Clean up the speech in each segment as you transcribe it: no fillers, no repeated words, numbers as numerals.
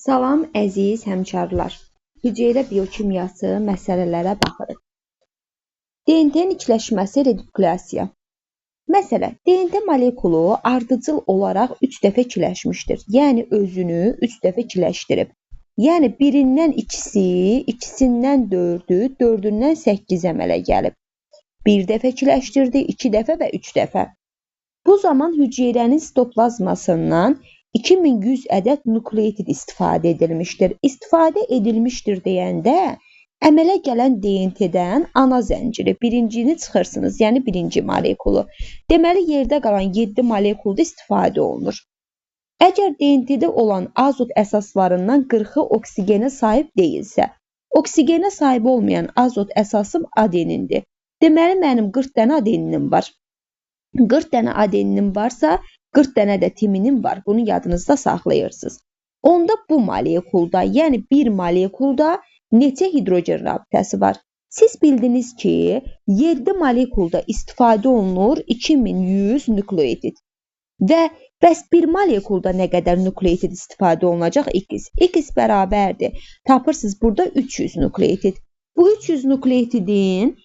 Salam əziz həmkarlar. Hüceyrə biokimyası məsələlərə baxırıq. DNT-nin ikləşməsi reduklyasiya. Məsələn, DNT molekulu ardıcıl olaraq 3 dəfə ikləşmişdir. Yəni özünü 3 dəfə ikləşdirib. Yəni birindən ikisi, ikisindən 4-ü, 4-ündən 8 əmələ gəlib. 1 dəfə ikləşdirdi, 2 dəfə və 3 dəfə. Bu zaman hüceyrənin sitoplazmasından 2100 ədəd nukleotid istifadə edilmişdir. İstifadə edilmişdir deyəndə əmələ gələn DNT-dən ana zənciri, birincini çıxırsınız, yəni birinci molekulu. Deməli, yerdə qalan 7 molekulda istifadə olunur. Əgər DNT-də olan azot əsaslarından 40-ı oksigenə sahib deyilsə, oksigenə sahib olmayan azot əsasım adenindir. Deməli, mənim 40 dənə adeninim var. 40 dənə adeninim varsa, 40 dənə də timinim var. Bunu yadınızda saxlayırsınız. Onda bu molekulda, yəni bir molekulda neçə hidrogen rabitəsi var? Siz bildiniz ki, 7 molekulda istifadə olunur 2100 nukleotid. Və bəs bir molekulda nə qədər nukleotid istifadə olunacaq? X. X bərabərdir. Tapırsınız burada 300 nukleotid. Bu 300 nukleotidin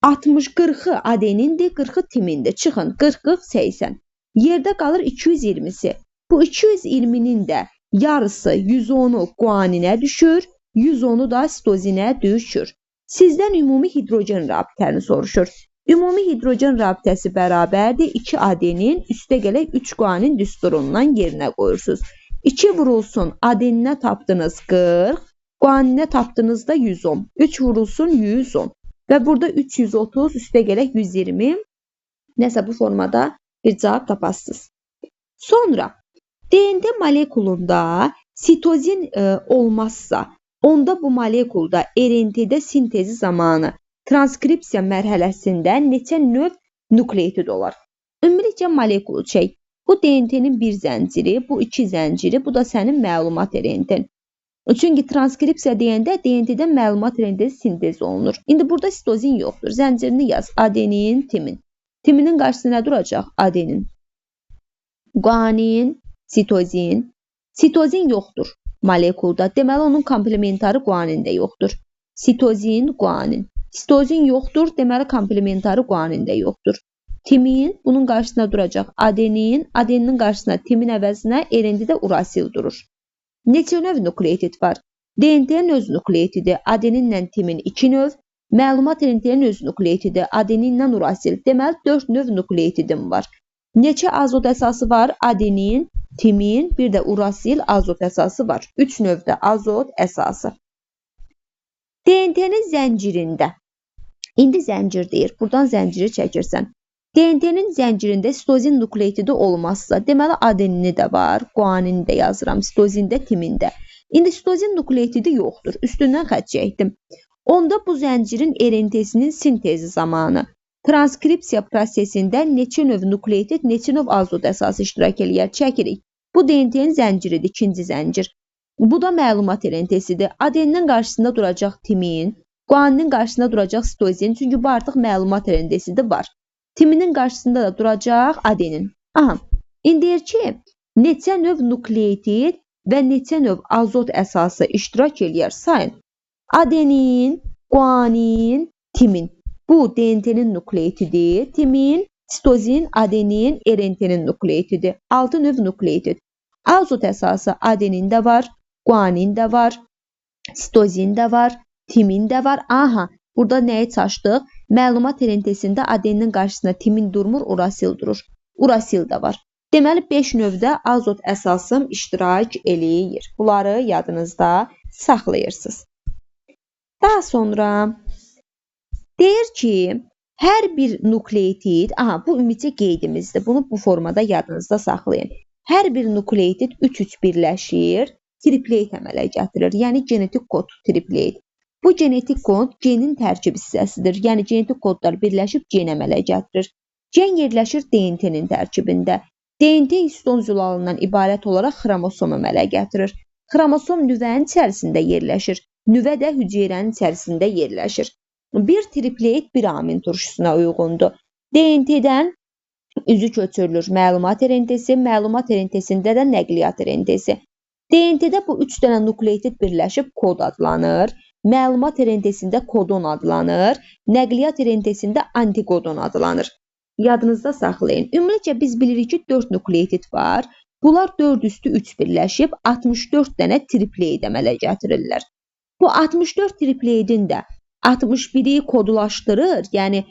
60-40'ı adenindir, 40'ı timindir. Çıxın, 40-40-80. Yerdə qalır 220'si. Bu 220'nin də yarısı 110'u guaninə düşür, 110'u da sitozinə düşür. Sizdən ümumi hidrogen rabitəni soruşur. Ümumi hidrogen rabitəsi bərabərdir 2 adenin üstə gələk 3 guanin düsturundan yerinə qoyursunuz. 2 vurulsun adeninə tapdınız 40, guaninə tapdınız da 110. 3 vurulsun 110. Və burada 330 üstə gələk 120 nəsə bu formada bir cavab tapasınız. Sonra DNT molekulunda sitozin olmazsa, onda bu molekulda RNT-də sintezi zamanı transkripsiya mərhələsində neçə növ nukleotid olar? Ümumilikcə molekulu çək. Bu DNT-nin bir zənciri, bu 2 zənciri, bu da sənin məlumat RNT-in. Çünki transkripsiya deyəndə DNT-də məlumat RNT-si sintez olunur. İndi burada sitozin yoxdur. Zəncirini yaz. Adenin, timin. Timinin qarşısında nə duracaq? Adenin. Guanin, sitozin. Sitozin yoxdur molekulda. Deməli, onun komplementarı guanin də yoxdur. Sitozin, guanin. Sitozin yoxdur. Deməli, komplementarı guanin də yoxdur. Timin, bunun qarşısında duracaq. Adenin, adeninin qarşısında timin əvəzinə RNT-də urasil durur. Neçə növ nukleotid var? DNT-nin öz nukleotidi, adeninlə timin 2 növ, məlumat RNT-nin öz nukleotidi, adeninlə urasil. Deməli, 4 növ nukleotidim var. Neçə azot əsası var? Adenin, timin, bir də urasil azot əsası var. 3 növdə azot əsası. DNT-nin zəncirində, indi zəncir deyir, buradan zənciri çəkirsən. DNT-nin zəncirində sitozin nukleotidi olmazsa, deməli adenini də var, guanini də yazıram, sitozində, timində. İndi sitozin nukleotidi yoxdur, üstündən xətt çəkdim. Onda bu zəncirin RNT-sinin sintezi zamanı transkripsiya prosesində neçə növ nukleotid, neçə növ azot əsası iştirak eləyər? Çəkirik. Bu DNT-nin zənciridir, ikinci zəncir. Bu da məlumat RNT-sidir. Adeninin qarşısında duracaq timin, guaninin qarşısında duracaq sitozin, çünki bu artıq məlumat RNT-sidir var. Timinin qarşısında da duracaq adenin. Aha, indi deyir ki, neçə növ nukleotid və neçə növ azot əsası iştirak eləyər? Sayın. Adenin, guanin, timin. Bu DNT-nin nukleotidi, timin, sitozin, adenin, RNT-nin nukleotidi. 6 növ nukleotid. Azot əsası adenin də var, guanin də var, sitozin də var, timin də var. Aha, burada nəyi çaşdıq? Məlumat RNT-sində adeninin qarşısında timin durmur, urasil durur. Urasil də var. Deməli, 5 növdə azot əsasım iştirak eləyir. Bunları yadınızda saxlayırsınız. Daha sonra deyir ki, hər bir nukleotid, aha, bu ümumiyyətcə qeydimizdir. Bunu bu formada yadınızda saxlayın. Hər bir nukleotid 3-3 birləşir, triplet əmələ gətirir. Yəni, genetik kod triplet. Bu genetik kod genin tərkib hissəsidir. Yəni, genetik kodlar birləşib gen əmələ gətirir. Gen yerləşir DNT-nin tərkibində. DNT histon zülalından ibarət olaraq xromosom əmələ gətirir. Xromosom nüvənin içərisində yerləşir. Nüvə də hüceyrənin içərisində yerləşir. Bir triplet bir amin turşusuna uyğundur. DNT-dən üzü köçürülür məlumat RNT-si, məlumat RNT-sində də nəqliyyat RNT-si. DNT-də bu 3 dənə nukleotid birləşib kod adlanır. Məlumat RNT-sində kodon adlanır. Nəqliyyat RNT-sində antikodon adlanır. Yadınızda saxlayın. Ümumiyyətcə biz bilirik ki 4 nukleotid var. Bunlar 4 üstü 3 birləşib 64 dənə tripleid əmələ gətirirlər. Bu 64 tripleidin də 61-i kodlaşdırır, yəni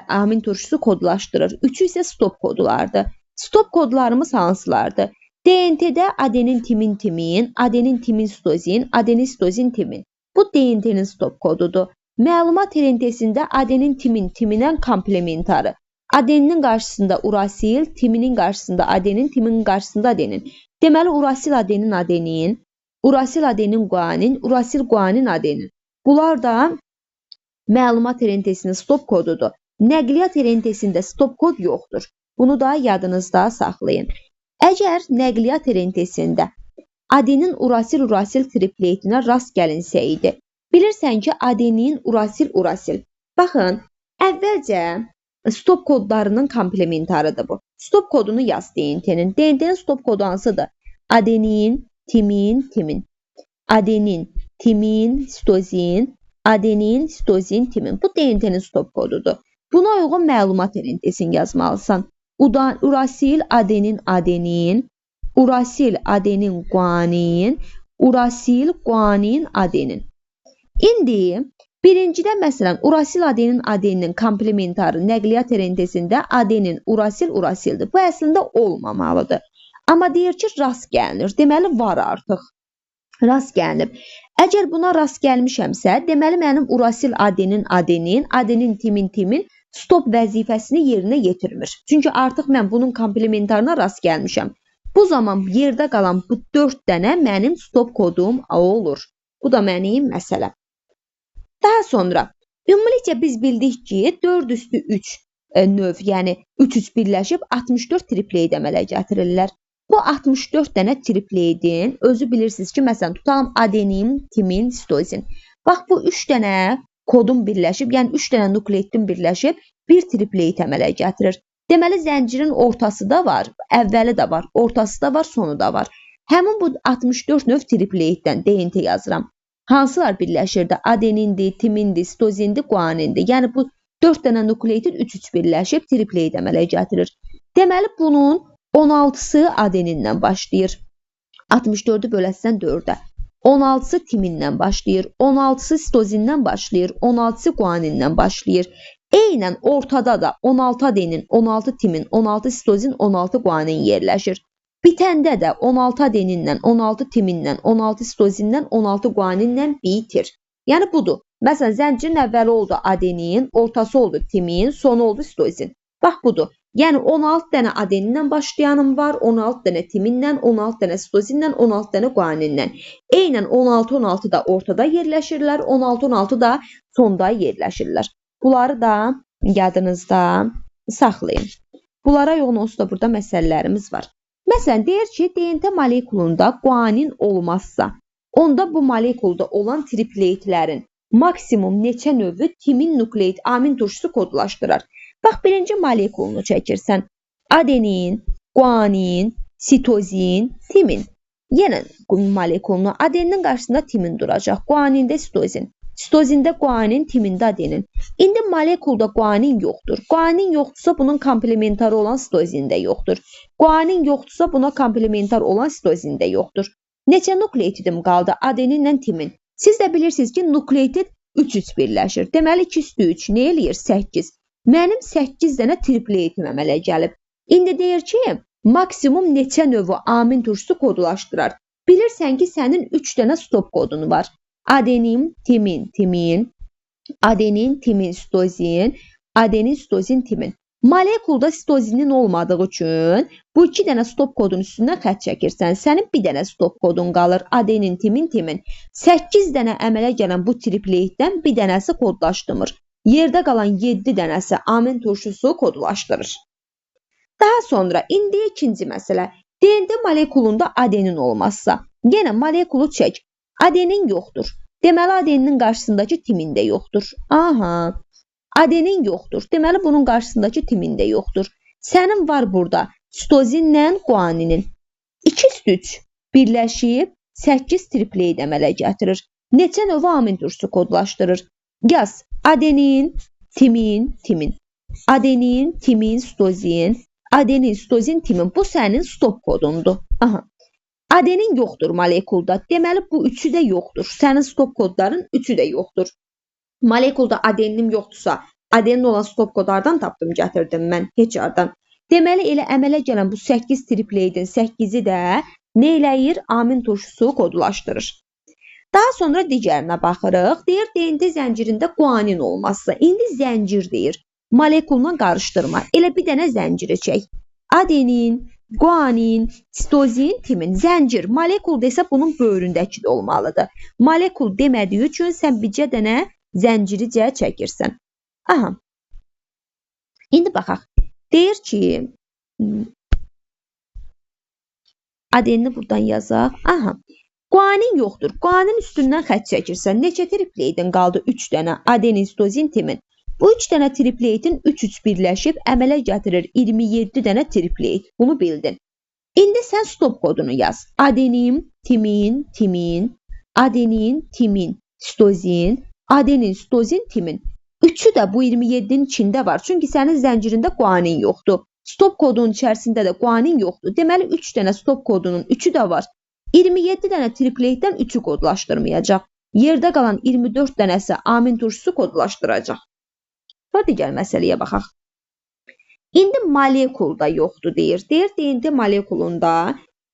amin turşusu kodlaşdırır. 3-ü isə stop kodulardır. Stop kodlarımız hansılardır? DNT-də adenin timin timin, adenin timin sitozin, adenin sitozin timin. Bu DNT-nin stop kodudur. Məlumat RNT-sində adenin timin timinən komplementarı. Adeninin qarşısında urasil, timinin qarşısında adenin, timinin qarşısında adenin. Deməli, urasil adenin adenin, urasil adenin guanin, urasil guanin adenin. Bunlar da məlumat RNT-sinin stop kodudur. Nəqliyyat RNT-sində stop kod yoxdur. Bunu da yadınızda saxlayın. Əgər nəqliyyat RNT-sində adenin urasil tripleidinə rast gəlinsəydi, bilirsən ki, adenin urasil. Baxın, əvvəlcə stop kodlarının komplementarıdır bu. Stop kodunu yaz DNT-nin. DNT-nin stop kodu hansıdır? Adenin, timin, timin. Adenin, timin, sitozin, adenin, sitozin, timin. Bu DNT-nin stop kodudur. Buna uyğun məlumat RNT-sini yazmalısan. Urasil adenin adenin, urasil adenin guanin, urasil guanin adenin. İndi birincidə məsələn urasil adenin adeninin komplementarı nəqliyyat RNT-sində adenin urasildir. Bu əslində olmamalıdır. Amma deyir ki, rast gəlinir. Deməli var artıq. Rast gəlinib. Əgər buna rast gəlmişəmsə, deməli mənim urasil adenin adenin timin stop vəzifəsini yerinə yetirmir. Çünki artıq mən bunun komplementarına rast gəlmişəm. Bu zaman yerdə qalan bu 4 dənə mənim stop kodum olur. Bu da mənim məsələm. Daha sonra, ümumilikcə biz bildik ki, 4 üstü 3 növ, yəni 3 birləşib 64 tripleid əmələ gətirirlər. Bu 64 dənə tripleidin özü bilirsiniz ki, məsələn, tutalım adenin, timin, sitozin. Bax, bu 3 dənə kodun birləşib, yəni 3 dənə nukleidin birləşib bir tripleid əmələ gətirir. Deməli, zəncirin ortası da var, əvvəli də var, ortası da var, sonu da var. Həmin bu 64 növ tripleiddən DNT yazıram. Hansılar birləşirdi? Adenindir, timindir, sitozindir, guanindir. Yəni bu 4 dənə nukleidin 3-3 birləşib tripleid əmələ gətirir. Deməli, bunun 16-sı adenindən başlayır. 64-ü böləsən 4-ə. 16-sı timindən başlayır. 16-sı sitozindən başlayır. 16-sı guanindən başlayır. Eynən ortada da 16 adenin, 16 timin, 16 sitozin, 16 guanin yerləşir. Bitəndə də 16 adenindən, 16 timindən, 16 sitozindən, 16 guanindən bitir. Yəni budur. Məsələn, zəncirin əvvəli oldu adenin, ortası oldu timin, sonu oldu sitozin. Bax budur. Yəni 16 dənə adenindən başlayanım var, 16 dənə timindən, 16 dənə sitozindən, 16 dənə guanindən. Eynən 16-16 da ortada yerləşirlər, 16-16 da sonda yerləşirlər. Bunları da yadınızda saxlayın. Bunlara yoğun olsa da burada məsələlərimiz var. Məsələn, deyir ki, DNT molekulunda guanin olmazsa, onda bu molekulda olan tripleidlərin maksimum neçə növü timin nukleid amin turşusu kodlaşdırar. Bax, birinci molekulunu çəkirsən. Adenin, guanin, sitozin, timin. Yenə molekulunu adeninin qarşısında timin duracaq. Guanində sitozin. Sitozində guanin, timində adenin. İndi molekulda guanin yoxdur. Guanin yoxdursa bunun komplementarı olan sitozində yoxdur. Guanin yoxdursa buna komplementar olan sitozində yoxdur. Neçə nukleotidim qaldı? Adeninlə timin. Siz də bilirsiniz ki, nukleotid 3-3 birləşir. Deməli 2/3 nə eləyir? 8. Mənim 8 dənə tripleidim əmələ gəlib. İndi deyir ki, maksimum neçə növü amin turşusu kodlaşdırar. Bilirsən ki, sənin 3 dənə stop kodun var. Adenin, timin, adenin, timin, sitozin, adenin, sitozin, timin. Molekulda sitozinin olmadığı üçün bu 2 dənə stop kodun üstündən xətt çəkirsən. Sənin bir dənə stop kodun qalır. Adenin, timin. 8 dənə əmələ gələn bu tripleiddən bir dənəsi kodlaşdırmır. Yerdə qalan 7 dənəsi amin turşusu kodlaşdırır. Daha sonra indi ikinci məsələ. DNT molekulunda adenin olmazsa, yenə molekulu çək. Adenin yoxdur. Deməli, adeninin qarşısındakı timin də yoxdur. Aha. Adenin yoxdur. Deməli, bunun qarşısındakı timin də yoxdur. Sənin var burada sitozinlə guaninin. 2/3 birləşib 8 tripleid əmələ gətirir. Neçə növ amin turşusu kodlaşdırır? Yaz. Adenin, timin, timin. Adenin, timin, sitozin. Adenin, sitozin, timin. Bu sənin stop kodundur. Aha. Adenin yoxdur molekulda. Deməli bu üçü də yoxdur. Sənin stop kodların üçü də yoxdur. Molekulda adenim yoxdursa, adenin olan stop kodlardan tapdım, gətirdim mən heç yerdən. Deməli elə əmələ gələn bu 8 tripleidin 8-i də nə eləyir? Amin turşusu kodlaşdırır. Daha sonra digərinə baxırıq. Deyir DNT zəncirində guanin olmazsa. İndi zəncir deyir. Molekuluna qarışdırma. Elə bir dənə zənciri çək. Adenin, guanin, sitozin, timin. Zəncir. Molekul desə bunun böyründəki də olmalıdır. Molekul demədiyi üçün sən bircə dənə zənciricə çəkirsən. Aha. İndi baxaq. Deyir ki, adenini buradan yazaq. Aha. Guanin yoxdur. Guanin üstündən xətt çəkirsən. Neçə tripleidin qaldı? 3 dənə. Adenin, sitozin, timin. Bu 3 dənə tripleidin 3-3 birləşib əmələ gətirir 27 dənə tripleid. Bunu bildin. İndi sən stop kodunu yaz. Adenin, timin, timin. Adenin, timin, sitozin. Adenin, sitozin, timin. Üçü də bu 27-nin içində var. Çünki sənin zəncirində guanin yoxdur. Stop kodunun içərisində də guanin yoxdur. Deməli 3 dənə stop kodunun 3-ü də var. 27 dənə tripleiddən 3-ü kodlaşdırmayacaq. Yerdə qalan 24 dənəsi amin turşusu kodlaşdıracaq. Və digər məsələyə baxaq. İndi molekulda yoxdur deyir. Deyir DNT molekulunda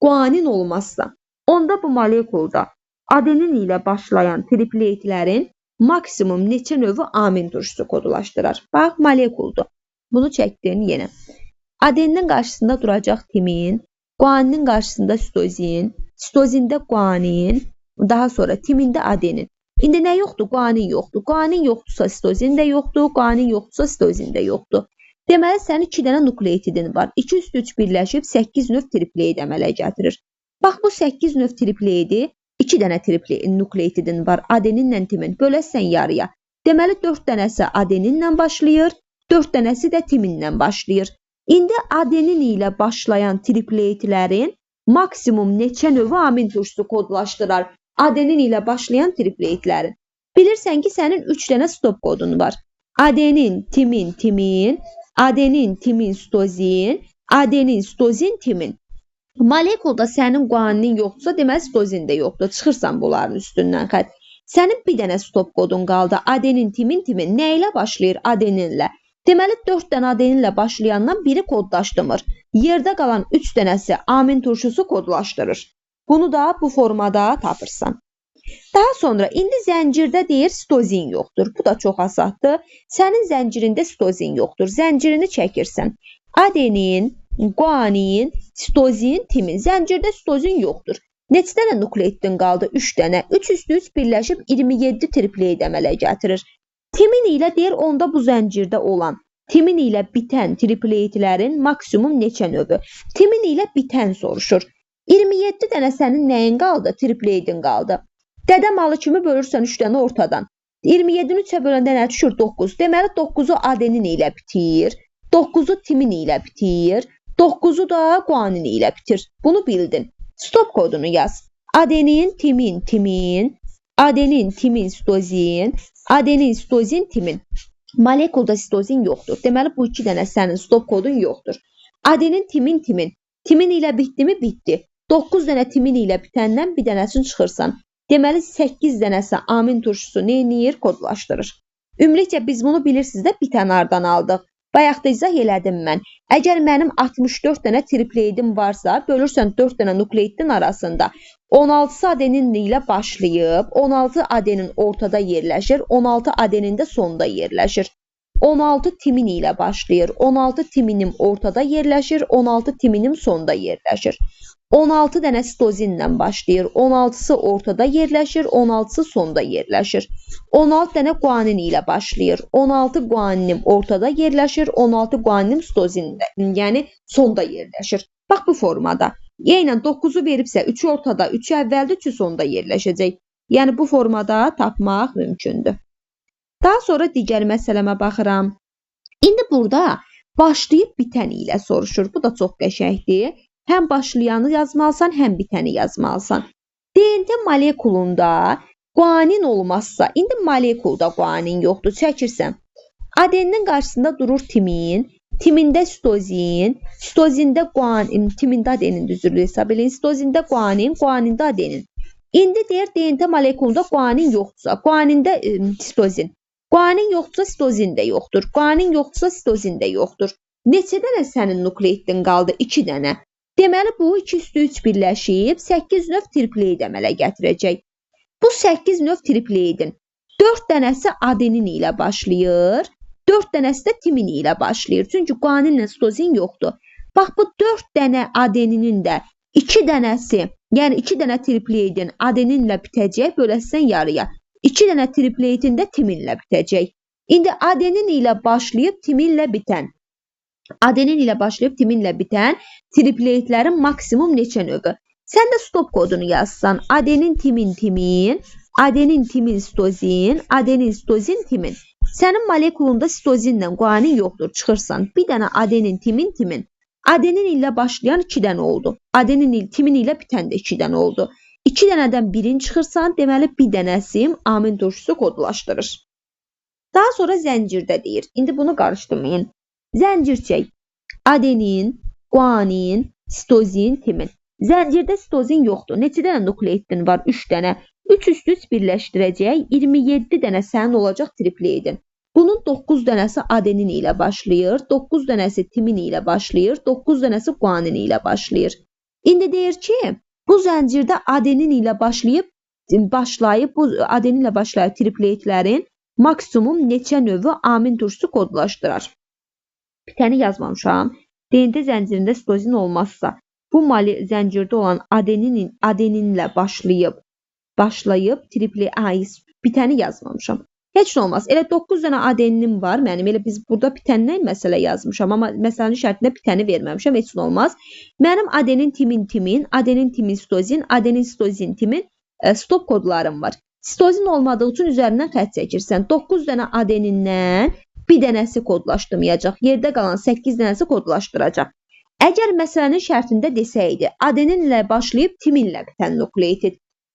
guanin olmazsa, onda bu molekulda adenin ilə başlayan tripleidlərin maksimum neçə növü amin turşusu kodlaşdırar? Bax, molekuldur. Bunu çəkdin yenə. Adeninin qarşısında duracaq timin, guaninin qarşısında sitozin, sitozində guanin, daha sonra timində adenin. İndi nə yoxdur? Guanin yoxdur. Guanin yoxdursa sitozin də yoxdur, guanin yoxdursa sitozin də yoxdur. Deməli, sənin 2 dənə nukleotidin var. 2 üstü 3 birləşib 8 növ tripleid əmələ gətirir. Bax, bu 8 növ tripleidi 2 dənə nukleotidin var. Adeninlə timin. Böləsən yarıya. Deməli, 4 dənəsi adeninlə başlayır, 4 dənəsi də timinlə başlayır. İndi adenin ilə başlayan tripleidlərin maksimum neçə növü amin turşusu kodlaşdırar? Adenin ilə başlayan tripleidlərin. Bilirsən ki, sənin 3 dənə stop kodun var. Adenin, timin, timin. Adenin, timin, sitozin. Adenin, sitozin, timin. Molekulda sənin guaninin yoxdursa, deməli sitozin də yoxdur. Çıxırsan bunların üstündən xətt. Sənin bir dənə stop kodun qaldı. Adenin, timin, timin. Nə ilə başlayır? Adeninlə. Deməli 4 dənə adeninlə başlayandan biri kodlaşdırmır. Yerdə qalan 3 dənəsi amin turşusu kodlaşdırır. Bunu da bu formada tapırsan. Daha sonra indi zəncirdə deyir sitozin yoxdur. Bu da çox asaddır. Sənin zəncirində sitozin yoxdur. Zəncirini çəkirsən. Adenin, guanin, sitozin, timin. Zəncirdə sitozin yoxdur. Neçə dənə nukleotidin qaldı? 3 dənə. 3 üstü 3 birləşib 27 tripleid əmələ gətirir. Timin ilə deyir onda bu zəncirdə olan, timin ilə bitən tripleidlərin maksimum neçə növü? Timin ilə bitən soruşur. 27 dənə sənin nəyin qaldı? Tripleidin qaldı. Dədə malı kimi bölürsən 3 dənə ortadan. 27-ni 3-ə böləndə nə düşür? 9. Deməli 9-u adenin ilə bitir, 9-u timin ilə bitir, 9-u da guanin ilə bitir. Bunu bildin. Stop kodunu yaz. Adenin, timin, timin. Adenin, timin, sitozin. Adenin, sitozin, timin. Molekulda sitozin yoxdur. Deməli bu 2 dənə sənin stop kodun yoxdur. Adenin, timin, timin. Timin ilə bitdi mi? Bitdi. 9 dənə timin ilə bitəndən bir dənəsini çıxırsan. Deməli 8 dənəsi amin turşusu nə edir? Kodlaşdırır. Ümumiyyətlə biz bunu bilirsiniz də bitən hardan aldıq. Bayaq da izah elədim mən. Əgər mənim 64 dənə tripleidim varsa, bölürsən 4 dənə nukleidin arasında 16 adenin ilə başlayıb, 16 adenin ortada yerləşir, 16 adenin də sonda yerləşir. 16 timin ilə başlayır, 16 timinim ortada yerləşir, 16 timinim sonda yerləşir. 16 dənə sitozinlə başlayır, 16-sı ortada yerləşir, 16-sı sonda yerləşir. 16 dənə guanin ilə başlayır, 16 guaninim ortada yerləşir, 16 guaninim sitozinlə, yəni sonda yerləşir. Bax bu formada. Yəni 9-u veribsə 3 ortada, 3 əvvəldə, 3 sonda yerləşəcək. Yəni bu formada tapmaq mümkündür. Daha sonra digər məsələmə baxıram. İndi burada başlayıb bitən ilə soruşur. Bu da çox qəşəngdir. Həm başlayanı yazmalısan, həm bitəni yazmalısan. DNT molekulunda guanin olmazsa, indi molekulda guanin yoxdur, çəkirsən. Adeninin qarşısında durur timin, timində sitozin, sitozində guanin, timində adenin düzürlüyü hesab edin, sitozində guanin, guanində adenin. İndi deyir DNT molekulunda guanin yoxdursa, guanində sitozin. Guanin yoxdursa sitozin də yoxdur. Guanin yoxdursa sitozin də yoxdur. Neçə dənə sənin nukleidin qaldı? 2 dənə. Deməli bu 2+3 birləşib 8 növ tripleid əmələ gətirəcək. Bu 8 növ tripleidin 4 dənəsi adenin ilə başlayır, 4 dənəsi də timin ilə başlayır. Çünki guaninlə sitozin yoxdur. Bax bu 4 dənə adeninin də 2 dənəsi, yəni 2 dənə tripleidin adeninlə bitəcək, böləsən yarıya. 2 dənə tripleidin də timinlə bitəcək. İndi adenin ilə başlayıb timinlə bitən, tripleidlərin maksimum neçə növü? Sən də stop kodunu yazsan. Adenin timin timin, adenin timin sitozin, adenin sitozin timin. Sənin molekulunda sitozinlə guanin yoxdur, çıxırsan. Bir dənə adenin timin timin. Adenin ilə başlayan 2 dənə oldu. Timin ilə bitən də 2 dənə oldu. 2 dənədən birini çıxırsan, deməli bir dənəsi amin turşusu kodlaşdırır. Daha sonra zəncirdə deyir. İndi bunu qarışdırmayın. Zəncir çək. Adenin, guanin, sitozin, timin. Zəncirdə sitozin yoxdur. Neçə dənə nukleidin var? 3 dənə. 3+3 birləşdirəcək. 27 dənə sənin olacaq tripleidin. Bunun 9 dənəsi adenin ilə başlayır, 9 dənəsi timin ilə başlayır, 9 dənəsi guanin ilə başlayır. İndi deyir ki, bu zəncirdə adenin ilə başlayıb tripleidlərin maksimum neçə növü amin turşusu kodlaşdırar. Bitəni yazmamışam. DNT zəncirində sitozin olmazsa, bu zəncirdə olan adeninlə başlayıb bitəni yazmamışam. Heç nə olmaz. Elə 9 dənə adeninim var mənim. Elə biz burada bitəndən məsələ yazmışam. Amma məsələnin şərtində bitəni verməmişəm. Heç nə olmaz. Mənim adenin timin timin, adenin timin sitozin, adenin sitozin timin stop kodlarım var. Sitozin olmadığı üçün üzərindən xətt çəkirsən. 9 dənə adenindən bir dənəsi kodlaşdırmayacaq. Yerdə qalan 8 dənəsi kodlaşdıracaq. Əgər məsələnin şərtində desəydi, adenin ilə başlayıb timinlə bitən nukleid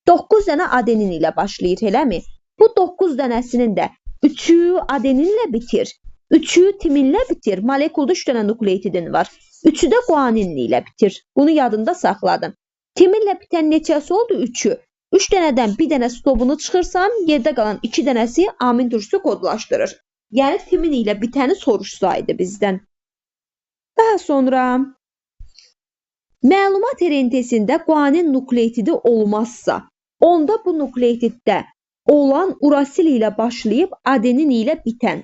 9 dənə adenin ilə başlayır, eləmi? Bu 9 dənəsinin də 3'ü adeninlə bitir, 3'ü timinlə bitir. Molekulda 3 dənə nukleidin var. 3'ü də guanin ilə bitir. Bunu yadında saxladın. Timinlə bitən neçəsi oldu? 3'ü. 3 dənədən bir dənə stopunu çıxırsan, yerdə qalan 2 dənəsi amin turşusu kodlaşdırır. Yəni timin ilə bitəni soruşsaydı bizdən. Daha sonra məlumat RNT-sində guanin nukleitidi olmazsa, onda bu nukleitiddə olan urasil ilə başlayıb adenin ilə bitən,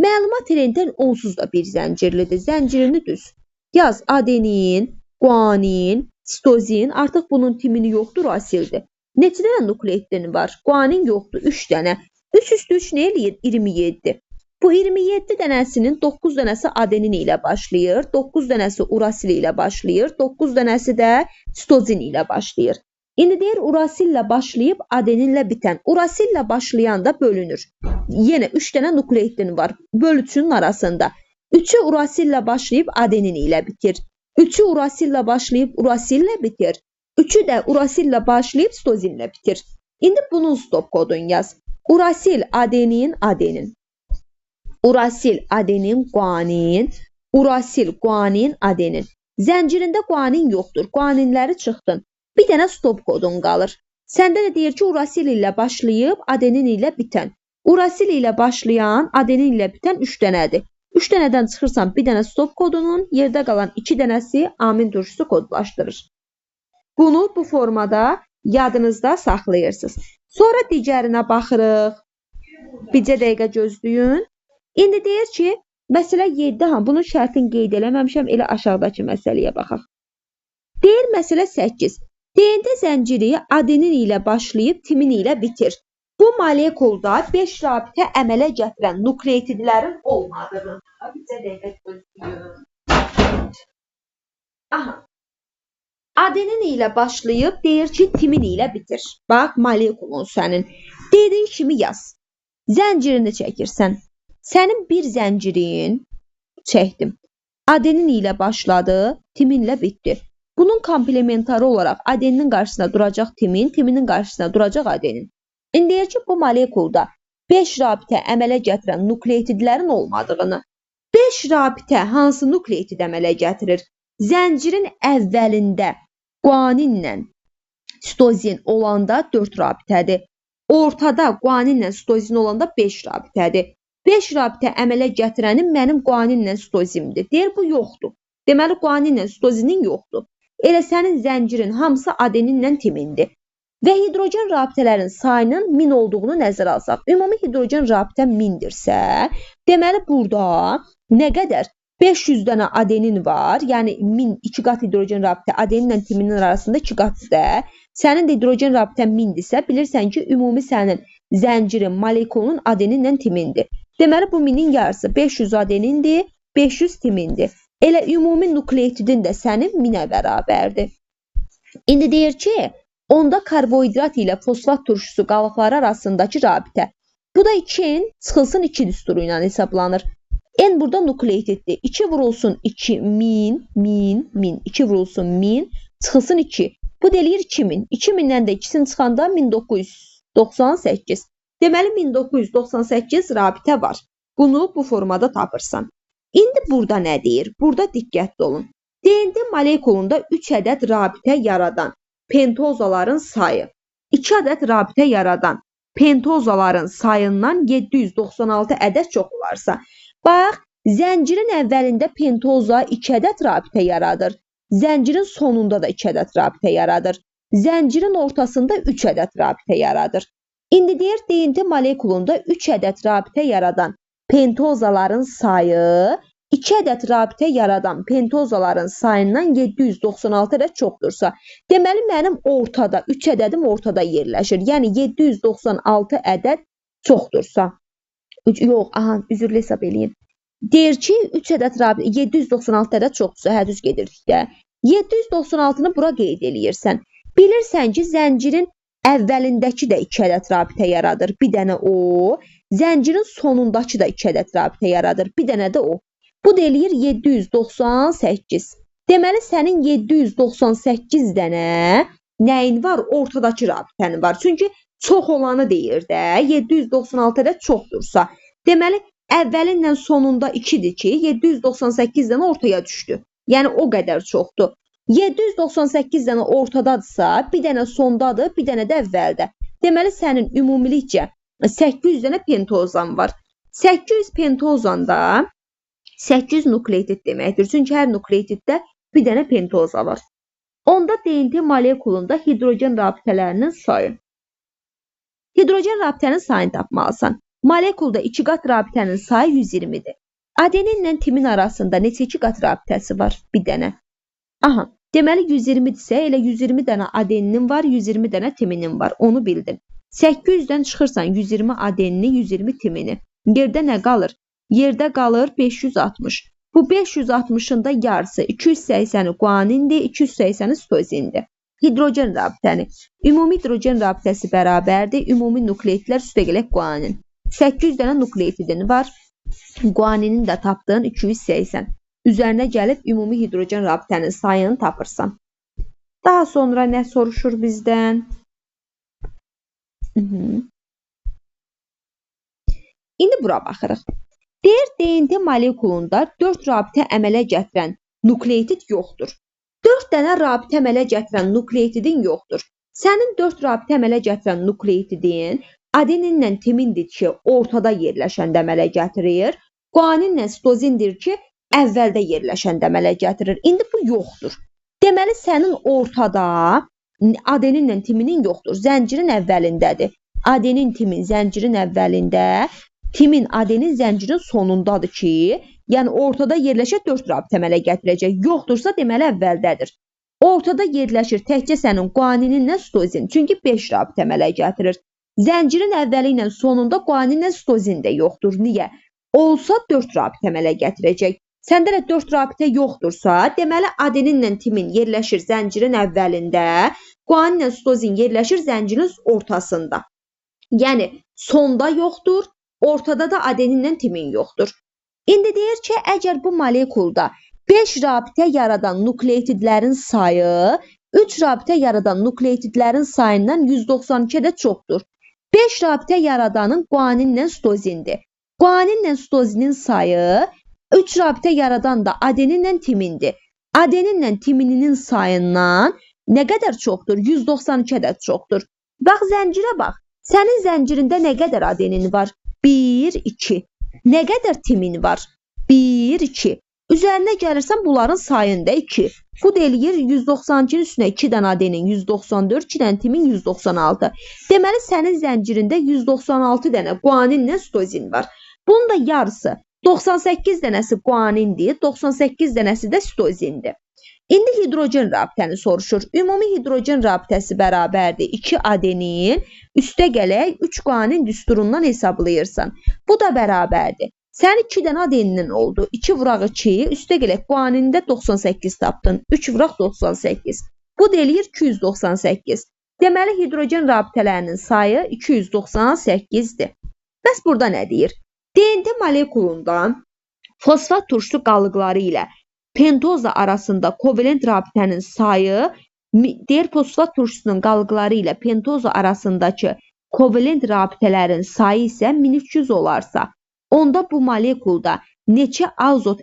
məlumat RNT onsuz da bir zəncirlidir. Zəncirini düz. Yaz adenin, guanin, sitozin, artıq bunun timini yoxdur, urasildir. Neçə dənə nukleidin var? Guanin yoxdur, 3 dənə. 3+3 nə eləyir? 27. Bu 27 dənəsinin 9 dənəsi adenin ilə başlayır, 9 dənəsi urasil ilə başlayır, 9 dənəsi də sitozin ilə başlayır. İndi deyir urasillə başlayıb adeninlə bitən. Urasillə başlayan da bölünür. Yenə 3 dənə nukleidin var bölüçünün arasında. 3'ü urasillə başlayıb adenin ilə bitir. 3'ü urasillə başlayıb urasillə bitir. 3'ü də urasillə başlayıb sitozinlə bitir. İndi bunun stop kodunu yaz. Urasil, adenin, adenin. Urasil, adenin, guanin. Urasil, guanin, adenin. Zəncirində guanin yoxdur. Guaninləri çıxdın. Bir dənə stop kodun qalır. Səndə də deyir ki, urasil ilə başlayıb adenin ilə bitən. Urasil ilə başlayan, adenin ilə bitən 3 dənədir. 3 dənədən çıxırsan bir dənə stop kodunun, yerdə qalan 2 dənəsi amin turşusu kodlaşdırır. Bunu bu formada yadınızda saxlayırsınız. Sonra digərinə baxırıq. Bircə dəqiqə gözləyin. İndi deyir ki, məsələ 7, bunun şərtini qeyd eləməmişəm, elə aşağıdakı məsələyə baxaq. Deyir məsələ 8. DNT zənciri adenin ilə başlayıb timin ilə bitir. Bu molekulda 5 rabitə əmələ gətirən nukleitidlərin olmadığını. Bircə dəqiqə gözləyin. Adenin ilə başlayıb deyir ki, timin ilə bitir. Bax, molekulun sənin. Dediyin kimi yaz. Zəncirini çəkirsən. Sənin bir zəncirin çəkdim. Adenin ilə başladı, timinlə bitdi. Bunun komplementarı olaraq adeninin qarşısına duracaq timin, timinin qarşısına duracaq adenin. İndi deyir ki, bu molekulda 5 rabitə əmələ gətirən nukleotidlərin olmadığını, 5 rabitə hansı nukleotid əmələ gətirir? Zəncirin əvvəlində guaninlə sitozin olanda 4 rabitədir. Ortada guaninlə sitozin olanda 5 rabitədir. 5 rabitə əmələ gətirənin mənim guaninlə sitozimdir. Deyir, bu yoxdur. Deməli, guaninlə sitozinin yoxdur. Elə sənin zəncirin hamısı adeninlə timindir. Və hidrogen rabitələrin sayının 1000 olduğunu nəzərə alsaq. Ümumi hidrogen rabitə 1000-dirsə, deməli, burada nə qədər? 500 dənə adenin var. Yəni, 1000 2 qat hidrogen rabitə adeninlə timinin arasında 2 qatdır. Sənin də hidrogen rabitən 1000-dirsə, bilirsən ki, ümumi sənin zəncirin, molekulunun adeninlə timindir. Deməli, bu 1000-in yarısı 500 adenindir, 500 timindir. Elə ümumi nukleotidin də sənin 1000-ə bərabərdir. İndi deyir ki, onda karbohidrat ilə fosfat turşusu qalıqları arasındakı rabitə. Bu da 2-in çıxılsın 2 düsturu ilə hesablanır. N burada nukleotiddir. 2 vurulsun 2, 1000, 1000, 1000. 2 vurulsun 1000, çıxılsın 2. Bu deyir 2000. 2000-dən də 2-sini çıxanda 1998. Deməli, 1998 rabitə var. Bunu bu formada tapırsan. İndi burada nə deyir? Burada diqqətli olun. DNT molekulunda 3 ədəd rabitə yaradan pentozaların sayı, 2 ədəd rabitə yaradan pentozaların sayından 796 ədəd çox olarsa, bax, zəncirin əvvəlində pentoza 2 ədəd rabitə yaradır. Zəncirin sonunda da 2 ədəd rabitə yaradır. Zəncirin ortasında 3 ədəd rabitə yaradır. İndi deyir, DNT molekulunda 3 ədəd rabitə yaradan pentozaların sayı 2 ədəd rabitə yaradan pentozaların sayından 796 ədəd çoxdursa, deməli, mənim ortada, 3 ədədim ortada yerləşir. Yəni, 796 ədəd çoxdursa. Yox, üzrlü hesab eləyin. Deyir ki, 3 ədəd rabitə, 796 ədəd çoxdursa, düz gedirdik də. 796-nı bura qeyd eləyirsən. Bilirsən ki, zəncirin əvvəlindəki də 2 ədəd rabitə yaradır. Bir dənə o. Zəncirin sonundakı da 2 ədəd rabitə yaradır. Bir dənə də o. Bu da eləyir 798. Deməli, sənin 798 dənə nəyin var? Ortadakı rabitənin var. Çünki çox olanı deyir də. 796 ədəd çoxdursa. Deməli, əvvəlinlə sonunda 2-dir ki, 798 dənə ortaya düşdü. Yəni, o qədər çoxdur. 798 dənə ortadadırsa, bir dənə sondadır, bir dənə də əvvəldə. Deməli, sənin ümumilikcə 800 dənə pentozan var. 800 pentozanda 800 nukleotid deməkdir. Çünki hər nukleotiddə bir dənə pentoza var. Onda DNT molekulunda hidrogen rabitələrinin sayı. Hidrogen rabitənin sayını tapmalısan. Molekulda 2 qat rabitənin sayı 120-dir. Adeninlə timin arasında neçə 2 qat rabitəsi var? Bir dənə. Deməli 120-dirsə, elə 120 dənə adeninin var, 120 dənə timinin var. Onu bildin. 800-dən çıxırsan 120 adenini, 120 timini. Yerdə nə qalır? Yerdə qalır 560. Bu 560-ın da yarısı 280-i guanindir, 280-i sitozindir. Hidrogen rabitəni. Ümumi hidrogen rabitəsi bərabərdir. Ümumi nukleotidlər üstə gələk guanin. 800 dənə nukleotidin var. Guaninin də tapdığın 280. Üzərinə gəlib ümumi hidrogen rabitənin sayını tapırsan. Daha sonra nə soruşur bizdən? İndi bura baxırıq. Deyir, DNT molekulunda 4 rabitə əmələ gətirən nukleotid yoxdur. 4 dənə rabitə əmələ gətirən nukleotidin yoxdur. Sənin 4 rabitə əmələ gətirən nukleotidin adeninlə timindir ki, ortada yerləşəndə əmələ gətirir. Guaninlə sitozindir ki, əvvəldə yerləşəndə əmələ gətirir. İndi bu yoxdur. Deməli, sənin ortada adeninlə timinin yoxdur. Zəncirin əvvəlindədir. Adenin, timin, zəncirin əvvəlində, timin, adenin, zəncirin sonundadır ki, yəni ortada yerləşə 4 rabitə əmələ gətirəcək. Yoxdursa, deməli, əvvəldədir. Ortada yerləşir təkcə sənin guanininlə sitozin. Çünki 5 rabitə əmələ gətirir. Zəncirin əvvəli ilə sonunda guaninlə sitozin də yoxdur. Niyə? Olsa 4 rabitə əmələ gətirəcək. Səndə də 4 rabitə yoxdursa, deməli adeninlə timin yerləşir zəncirin əvvəlində, guaninlə sitozin yerləşir zəncirin ortasında. Yəni sonda yoxdur, ortada da adeninlə timin yoxdur. İndi deyir ki, əgər bu molekulda 5 rabitə yaradan nukleotidlərin sayı 3 rabitə yaradan nukleotidlərin sayından 192 də çoxdur. 5 rabitə yaradanın guaninlə sitozindir. Guaninlə sitozinin sayı 3 rabitə yaradan da adeninlə timindir. Adeninlə timininin sayından nə qədər çoxdur? 192 də çoxdur. Bax, zəncirə bax. Sənin zəncirində nə qədər adenin var? 1, 2. Nə qədər timin var? 1, 2. Üzərinə gəlirsən bunların sayında 2. Bu da eləyir 192-nin üstünə 2 dənə adenin 194, 2 dənə timin 196. Deməli, sənin zəncirində 196 dənə guaninlə sitozin var. Bunun da yarısı 98 dənəsi guanindir, 98 dənəsi də sitozindir. İndi hidrogen rabitəni soruşur. Ümumi hidrogen rabitəsi bərabərdir 2 adenin, üstə gələk 3 guanin düsturundan hesablayırsan. Bu da bərabərdir. Sən 2 dənə adenindən oldu. 2 vuraq 2, üstə gələk guanində 98 tapdın. 3 vuraq 98. Bu da eləyir 298. Deməli, hidrogen rabitələrinin sayı 298-dir. Bəs burada nə deyir? DNT molekulundan fosfat turşusu qalıqları ilə pentoza arasında kovalent rabitənin sayı, deyir fosfat turşusunun qalıqları ilə pentoza arasındakı kovalent rabitələrin sayı isə 1300 olarsa, onda bu molekulda neçə azot